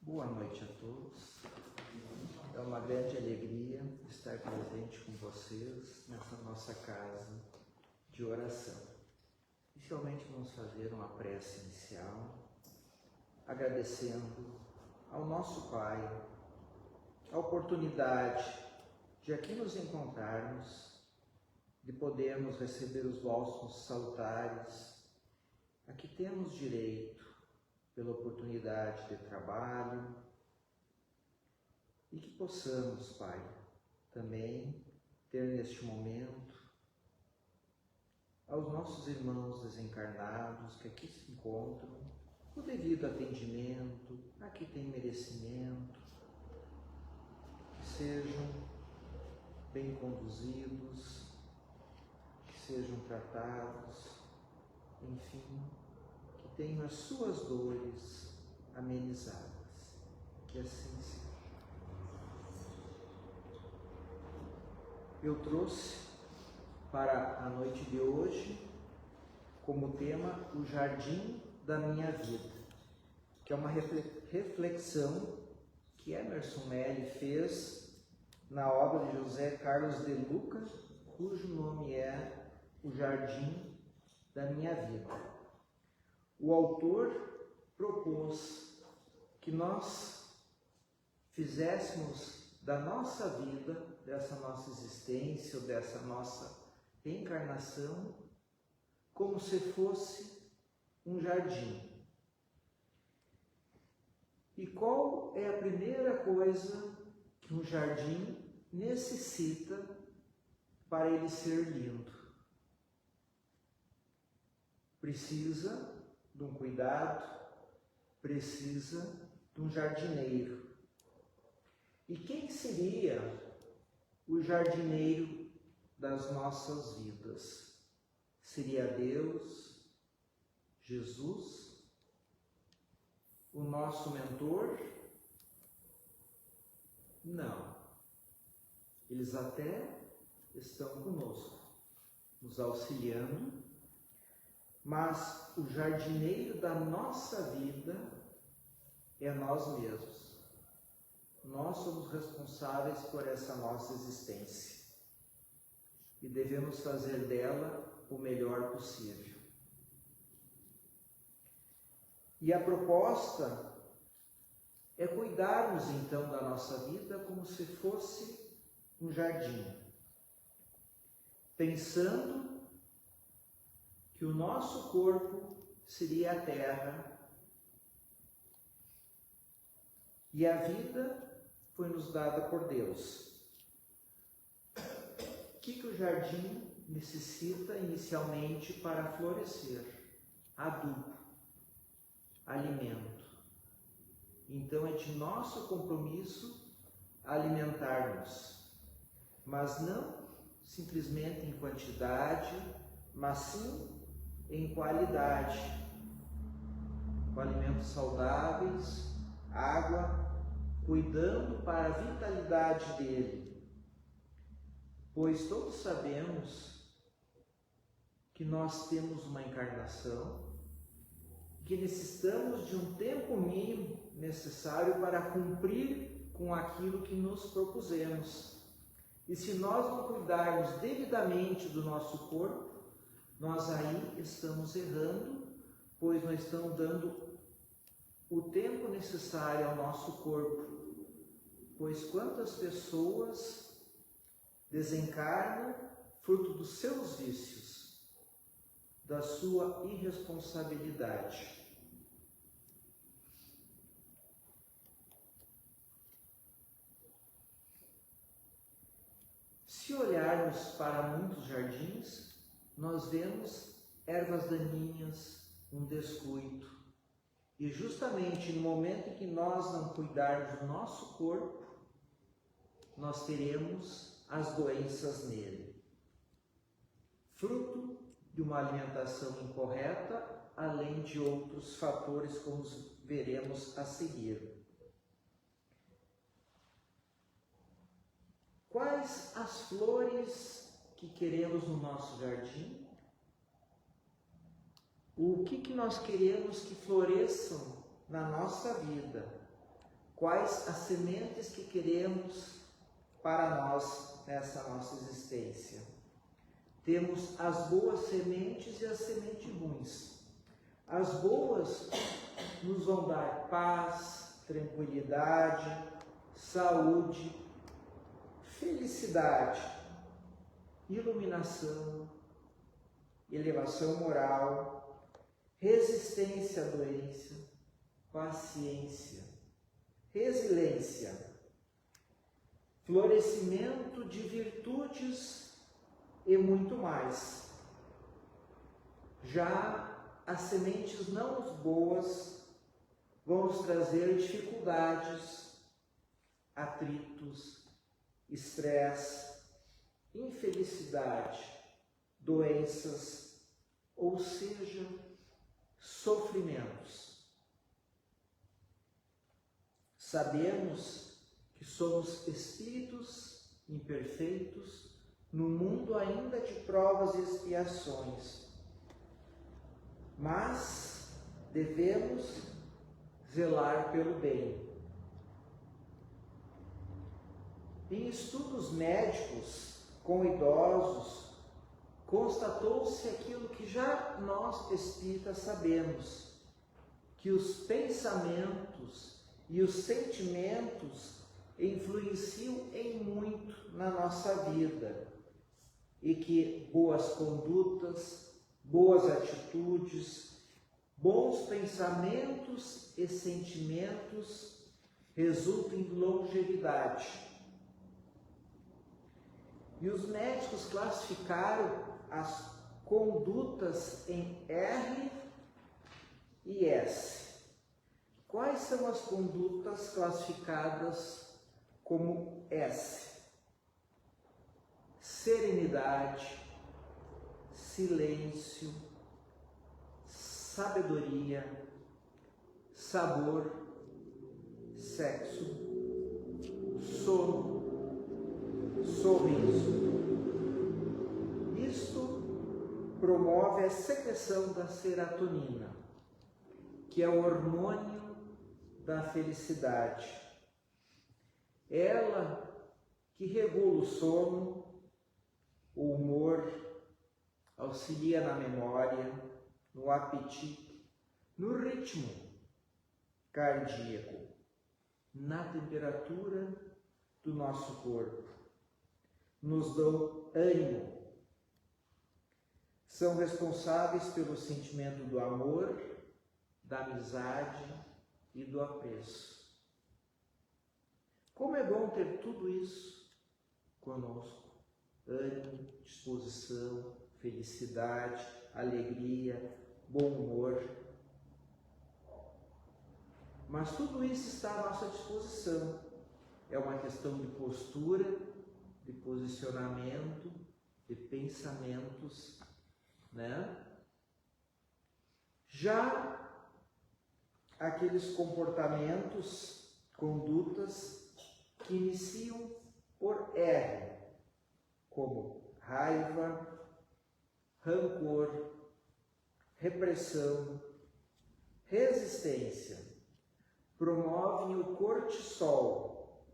Boa noite a todos. É uma grande alegria estar presente com vocês nessa nossa casa de oração. Inicialmente vamos fazer uma prece inicial, agradecendo ao nosso Pai a oportunidade de aqui nos encontrarmos, de podermos receber os vossos salutares a que temos direito pela oportunidade de trabalho, e que possamos, Pai, também ter neste momento aos nossos irmãos desencarnados que aqui se encontram, o devido atendimento, a que tem merecimento, que sejam bem conduzidos, que sejam tratados, enfim, que tenham as suas dores amenizadas, que assim seja. Eu trouxe para a noite de hoje como tema o Jardim da Minha Vida, que é uma reflexão que Emerson Melli fez na obra de José Carlos de Luca, cujo nome é O Jardim da Minha Vida. O autor propôs que nós fizéssemos da nossa vida, dessa nossa existência, ou dessa nossa reencarnação, como se fosse um jardim. E qual é a primeira coisa que um jardim necessita para ele ser lindo? Precisa de um cuidado, precisa de um jardineiro. E quem seria o jardineiro das nossas vidas? Seria Deus, Jesus, o nosso mentor? Não. Eles até estão conosco, nos auxiliando, mas o jardineiro da nossa vida é nós mesmos. Nós somos responsáveis por essa nossa existência e devemos fazer dela o melhor possível. E a proposta é cuidarmos então da nossa vida como se fosse um jardim, pensando que o nosso corpo seria a terra e a vida foi nos dada por Deus. O que o jardim necessita inicialmente para florescer? Adubo, alimento. Então é de nosso compromisso alimentar-nos, mas não simplesmente em quantidade, mas sim em qualidade, com alimentos saudáveis, água, cuidando para a vitalidade dele, pois todos sabemos que nós temos uma encarnação, que necessitamos de um tempo mínimo necessário para cumprir com aquilo que nos propusemos. E se nós não cuidarmos devidamente do nosso corpo, nós aí estamos errando, pois não estamos dando o tempo necessário ao nosso corpo. Pois quantas pessoas desencarnam fruto dos seus vícios, da sua irresponsabilidade. Se olharmos para muitos jardins, nós vemos ervas daninhas, um descuido. E justamente no momento em que nós não cuidarmos do nosso corpo, nós teremos as doenças nele. Fruto de uma alimentação incorreta, além de outros fatores como veremos a seguir. Quais as flores que queremos no nosso jardim? O que nós queremos que floresçam na nossa vida? quais as sementes que queremos para nós nessa nossa existência. Temos as boas sementes e as sementes ruins. As boas nos vão dar paz, tranquilidade, saúde, felicidade, iluminação, elevação moral, resistência à doença, paciência, resiliência, florescimento de virtudes e muito mais. Já as sementes não boas vão nos trazer dificuldades, atritos, estresse, infelicidade, doenças, ou seja, sofrimentos. Sabemos que somos espíritos imperfeitos no mundo ainda de provas e expiações, mas devemos zelar pelo bem. Em estudos médicos com idosos, constatou-se aquilo que já nós espíritas sabemos, que os pensamentos e os sentimentos influenciam em muito na nossa vida e que boas condutas, boas atitudes, bons pensamentos e sentimentos resultam em longevidade. E os médicos classificaram as condutas em R e S. Quais são as condutas classificadas como S? Serenidade, silêncio, sabedoria, sabor, sexo, sono, sorriso. Isto promove a secreção da serotonina, que é o hormônio da felicidade. Ela que regula o sono, o humor, auxilia na memória, no apetite, no ritmo cardíaco, na temperatura do nosso corpo. Nos dão ânimo. São responsáveis pelo sentimento do amor, da amizade e do apreço. Como é bom ter tudo isso conosco. Ânimo, disposição, felicidade, alegria, bom humor. Mas tudo isso está à nossa disposição. É uma questão de postura, de posicionamento, de pensamentos, né? Já aqueles comportamentos, condutas que iniciam por R, como raiva, rancor, repressão, resistência, promovem o cortisol,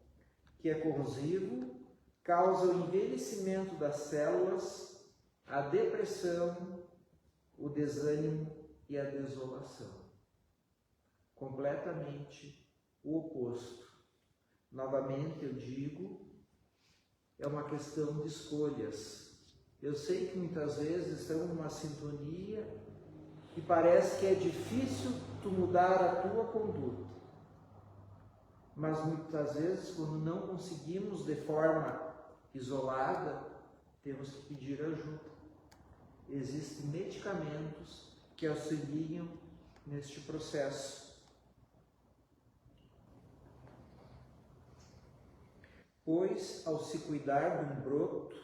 que é corrosivo, causa o envelhecimento das células, a depressão, o desânimo e a desolação. Completamente o oposto. Novamente eu digo, é uma questão de escolhas. Eu sei que muitas vezes estamos numa sintonia e parece que é difícil tu mudar a tua conduta. Mas muitas vezes, quando não conseguimos de forma isolada, temos que pedir ajuda. Existem medicamentos que auxiliam neste processo. Pois, ao se cuidar de um broto,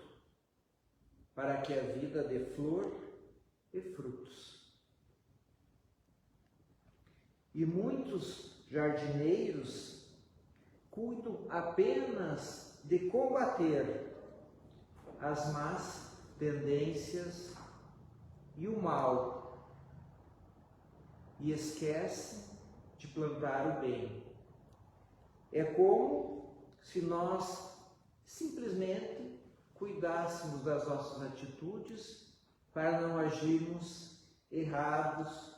para que a vida dê flor e frutos. E muitos jardineiros cuidam apenas de combater as más tendências e o mal, e esquecem de plantar o bem. É como se nós simplesmente cuidássemos das nossas atitudes para não agirmos errados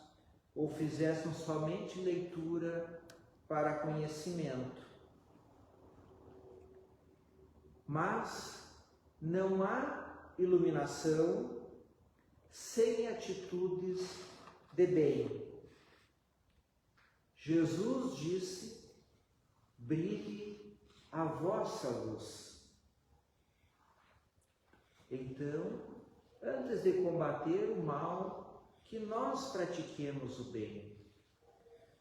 ou fizéssemos somente leitura para conhecimento. Mas não há iluminação sem atitudes de bem. Jesus disse: brilhe a vossa luz. Então, antes de combater o mal, que nós pratiquemos o bem,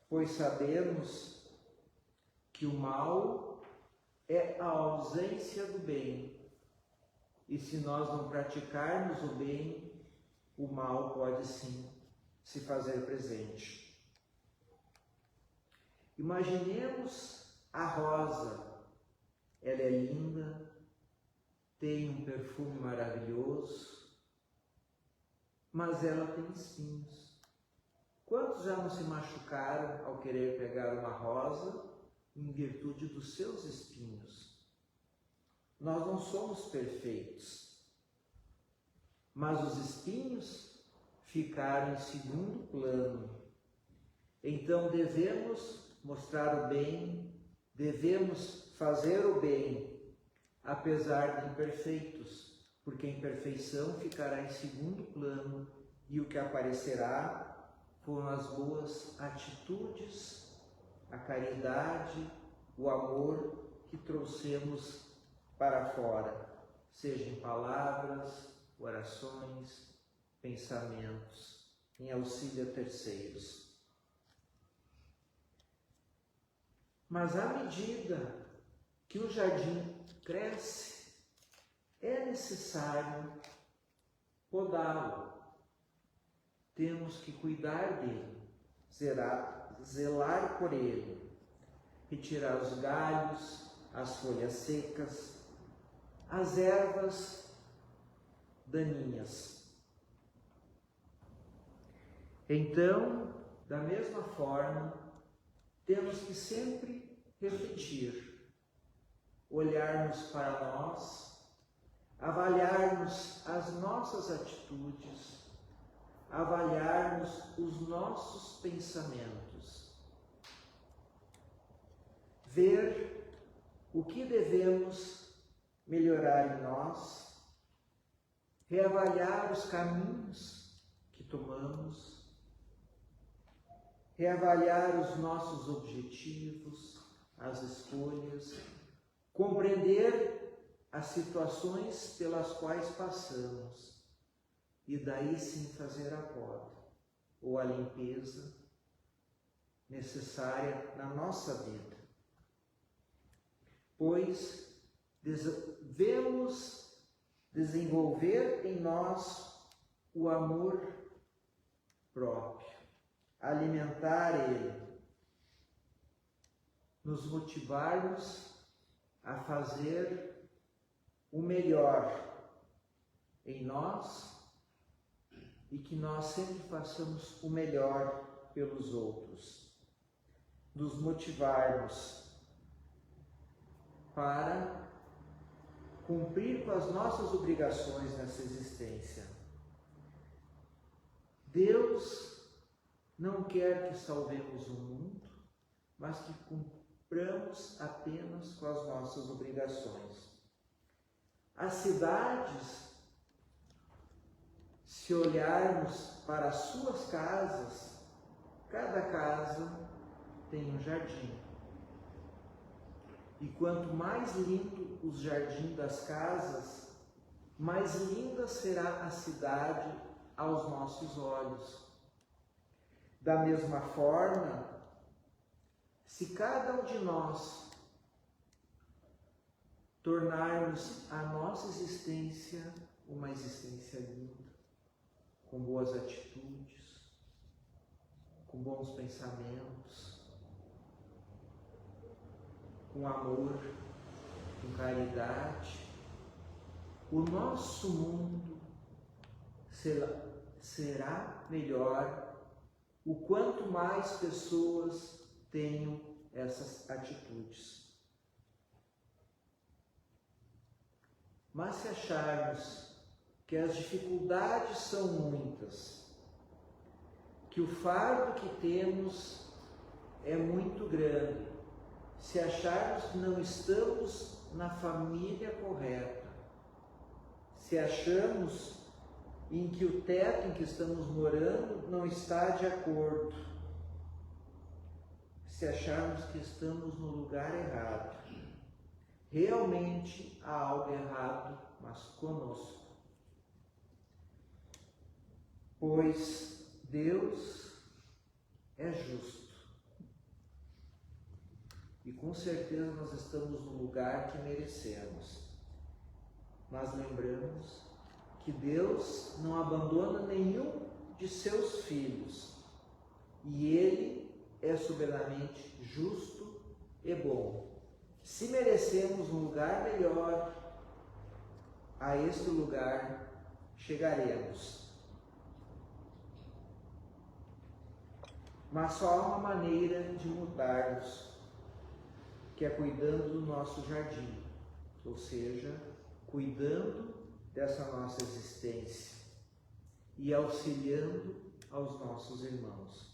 pois sabemos que o mal é a ausência do bem, e se nós não praticarmos o bem, o mal pode sim se fazer presente. Imaginemos a rosa, ela é linda, tem um perfume maravilhoso, mas ela tem espinhos. Quantos já não se machucaram ao querer pegar uma rosa em virtude dos seus espinhos? Nós não somos perfeitos, mas os espinhos ficaram em segundo plano. Então devemos mostrar o bem, devemos fazer o bem, apesar de imperfeitos, porque a imperfeição ficará em segundo plano e o que aparecerá foram as boas atitudes, a caridade, o amor que trouxemos para fora, seja em palavras, orações, pensamentos, em auxílio a terceiros. Mas à medida que o jardim cresce, é necessário podá-lo. Temos que cuidar dele, zelar por ele, retirar os galhos, as folhas secas, as ervas daninhas. Então, da mesma forma, temos que sempre refletir, olharmos para nós, avaliarmos as nossas atitudes, avaliarmos os nossos pensamentos, ver o que devemos melhorar em nós, reavaliar os caminhos que tomamos, reavaliar os nossos objetivos, as escolhas, compreender as situações pelas quais passamos e daí sim fazer a poda ou a limpeza necessária na nossa vida. Pois devemos desenvolver em nós o amor próprio, alimentar ele, nos motivarmos a fazer o melhor em nós e que nós sempre façamos o melhor pelos outros. Nos motivarmos para cumprir com as nossas obrigações nessa existência. Deus não quer que salvemos o mundo, mas que cumpramos apenas com as nossas obrigações. As cidades, se olharmos para as suas casas, cada casa tem um jardim. E quanto mais lindo os jardins das casas, mais linda será a cidade aos nossos olhos. Da mesma forma, se cada um de nós tornarmos a nossa existência uma existência linda, com boas atitudes, com bons pensamentos, com amor, com caridade, o nosso mundo será melhor o quanto mais pessoas tenham essas atitudes. Mas se acharmos que as dificuldades são muitas, que o fardo que temos é muito grande, se acharmos que não estamos na família correta, se achamos em que o teto em que estamos morando não está de acordo, se acharmos que estamos no lugar errado, realmente há algo errado, mas conosco. Pois Deus é justo. E com certeza nós estamos no lugar que merecemos. Mas lembramos que Deus não abandona nenhum de seus filhos. E Ele é soberanamente justo e bom. Se merecemos um lugar melhor, a este lugar chegaremos. Mas só há uma maneira de mudarmos, que é cuidando do nosso jardim, ou seja, cuidando dessa nossa existência e auxiliando aos nossos irmãos.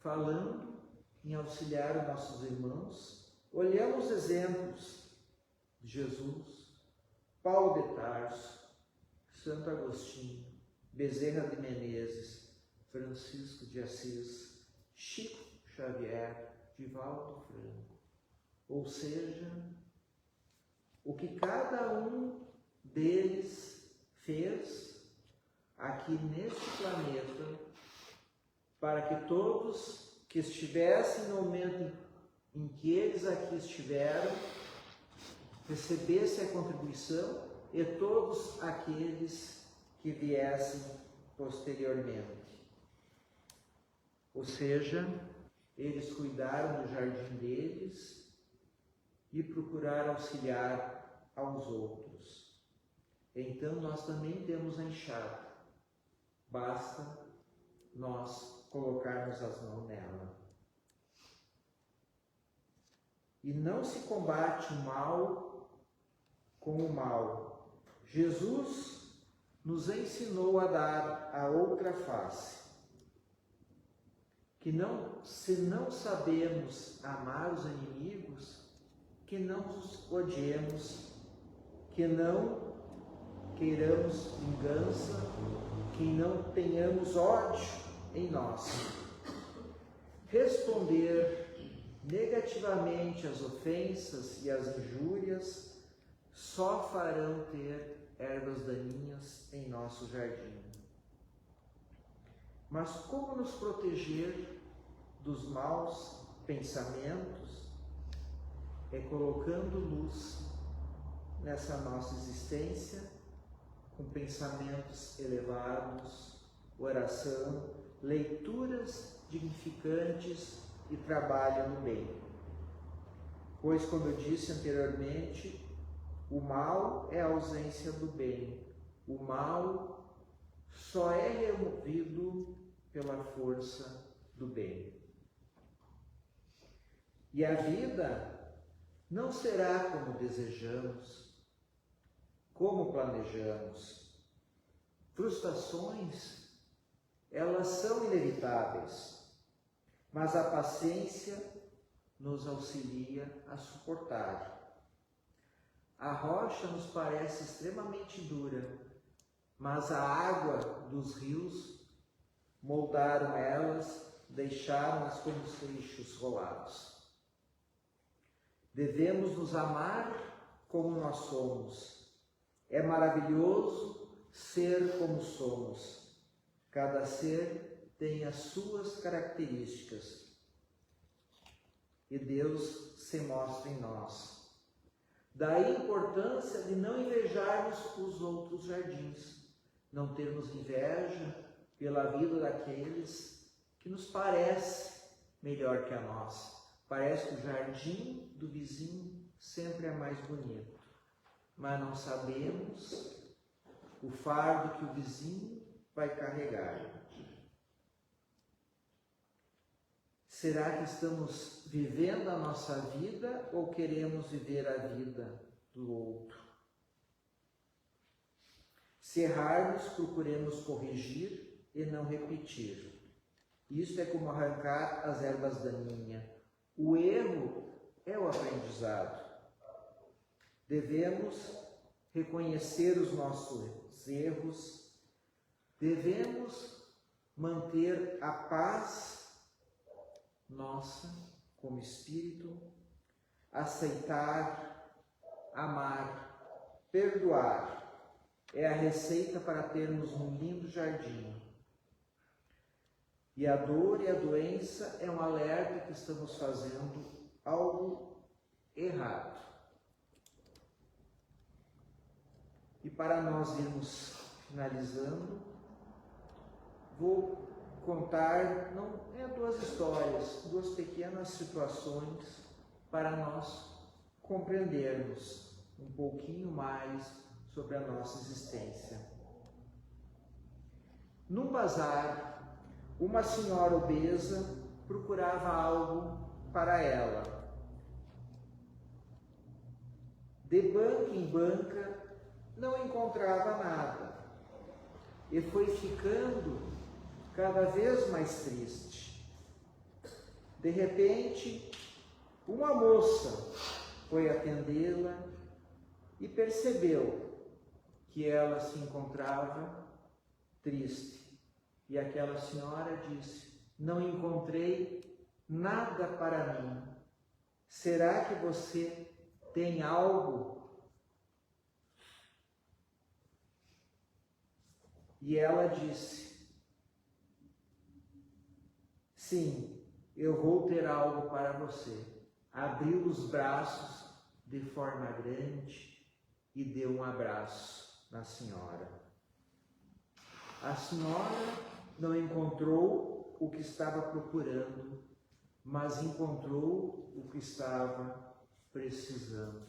Falando em auxiliar os nossos irmãos, olhamos exemplos de Jesus, Paulo de Tarso, Santo Agostinho, Bezerra de Menezes, Francisco de Assis, Chico Xavier, Divaldo Franco. Ou seja, o que cada um deles fez aqui neste planeta para que todos que estivessem no momento em que eles aqui estiveram recebessem a contribuição e todos aqueles que viessem posteriormente. Ou seja, eles cuidaram do jardim deles e procuraram auxiliar aos outros. Então nós também temos a enxada. Basta nós colocarmos as mãos nela. E não se combate o mal com o mal. Jesus nos ensinou a dar a outra face. Que não, se não sabemos amar os inimigos, que não os odiemos, que não queiramos vingança, que não tenhamos ódio em nós. Responder negativamente às ofensas e às injúrias só farão ter ervas daninhas em nosso jardim. Mas como nos proteger dos maus pensamentos? É colocando luz nessa nossa existência, com pensamentos elevados, oração, leituras dignificantes e trabalho no bem. Pois, como eu disse anteriormente, o mal é a ausência do bem. O mal só é removido pela força do bem. E a vida não será como desejamos, como planejamos. Frustrações, elas são inevitáveis, mas a paciência nos auxilia a suportar. A rocha nos parece extremamente dura, mas a água dos rios moldaram elas, deixaram-nas como seixos rolados. Devemos nos amar como nós somos. É maravilhoso ser como somos. Cada ser tem as suas características. E Deus se mostra em nós. Daí a importância de não invejarmos os outros jardins, não termos inveja pela vida daqueles que nos parece melhor que a nossa. Parece que o jardim do vizinho sempre é mais bonito, mas não sabemos o fardo que o vizinho vai carregar. Será que estamos vivendo a nossa vida ou queremos viver a vida do outro. Se errarmos, procuremos corrigir e não repetir. Isto é como arrancar as ervas daninhas. O erro é o aprendizado. Devemos reconhecer os nossos erros, devemos manter a paz nossa como espírito, aceitar, amar, perdoar. É a receita para termos um lindo jardim. E a dor e a doença é um alerta que estamos fazendo algo errado. E para nós irmos finalizando, vou contar, duas histórias, duas pequenas situações para nós compreendermos um pouquinho mais sobre a nossa existência. Num bazar, uma senhora obesa procurava algo para ela. De banca em banca, não encontrava nada e foi ficando cada vez mais triste. De repente, uma moça foi atendê-la e percebeu que ela se encontrava triste. E aquela senhora disse: não encontrei nada para mim. Será que você tem algo? E ela disse: sim, eu vou ter algo para você. Abriu os braços de forma grande e deu um abraço na senhora. A senhora não encontrou o que estava procurando, mas encontrou o que estava precisando.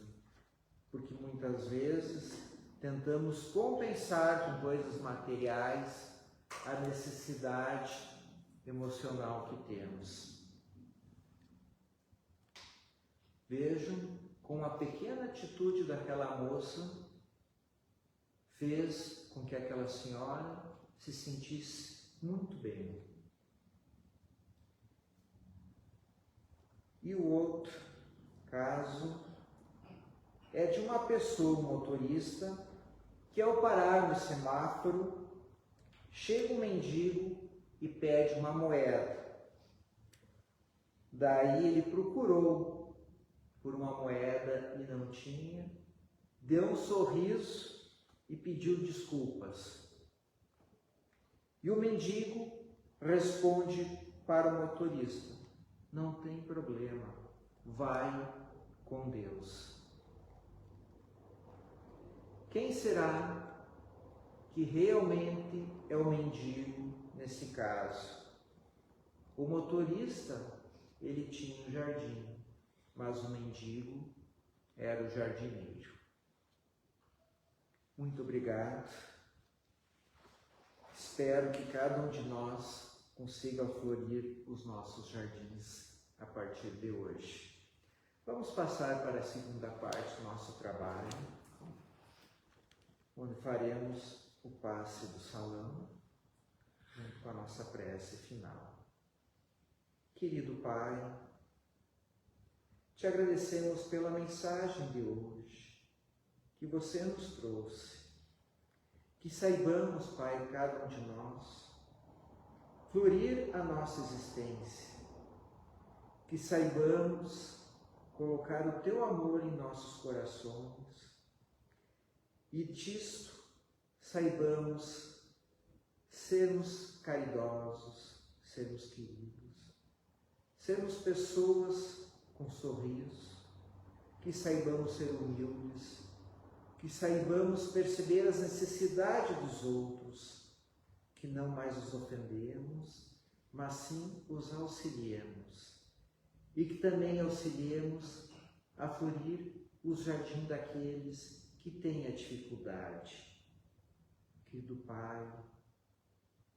Porque muitas vezes tentamos compensar com coisas materiais a necessidade emocional que temos. Vejam como a pequena atitude daquela moça fez com que aquela senhora se sentisse muito bem. E o outro caso é de uma pessoa, um motorista, que ao parar no semáforo, chega um mendigo e pede uma moeda. Daí ele procurou por uma moeda e não tinha, deu um sorriso e pediu desculpas. E o mendigo responde para o motorista: não tem problema, vai com Deus. Quem será que realmente é o mendigo nesse caso? O motorista, ele tinha um jardim, mas o mendigo era o jardineiro. Muito obrigado. Espero que cada um de nós consiga florir os nossos jardins a partir de hoje. Vamos passar para a segunda parte do nosso trabalho, onde faremos o passe do salão, junto com a nossa prece final. Querido Pai, te agradecemos pela mensagem de hoje que você nos trouxe. Que saibamos, Pai, cada um de nós, florir a nossa existência. Que saibamos colocar o teu amor em nossos corações e disto saibamos sermos caridosos, sermos queridos, sermos pessoas com sorriso, que saibamos ser humildes, que saibamos perceber as necessidades dos outros, que não mais os ofendemos, mas sim os auxiliemos, e que também auxiliemos a florir o jardim daqueles que têm a dificuldade. Querido Pai,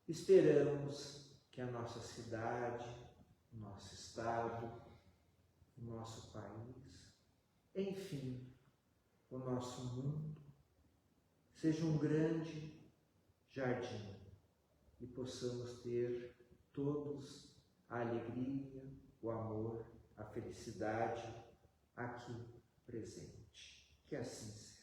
esperamos que a nossa cidade, o nosso estado, o nosso país, enfim, o nosso mundo seja um grande jardim e possamos ter todos a alegria, o amor, a felicidade aqui presente. Que assim seja.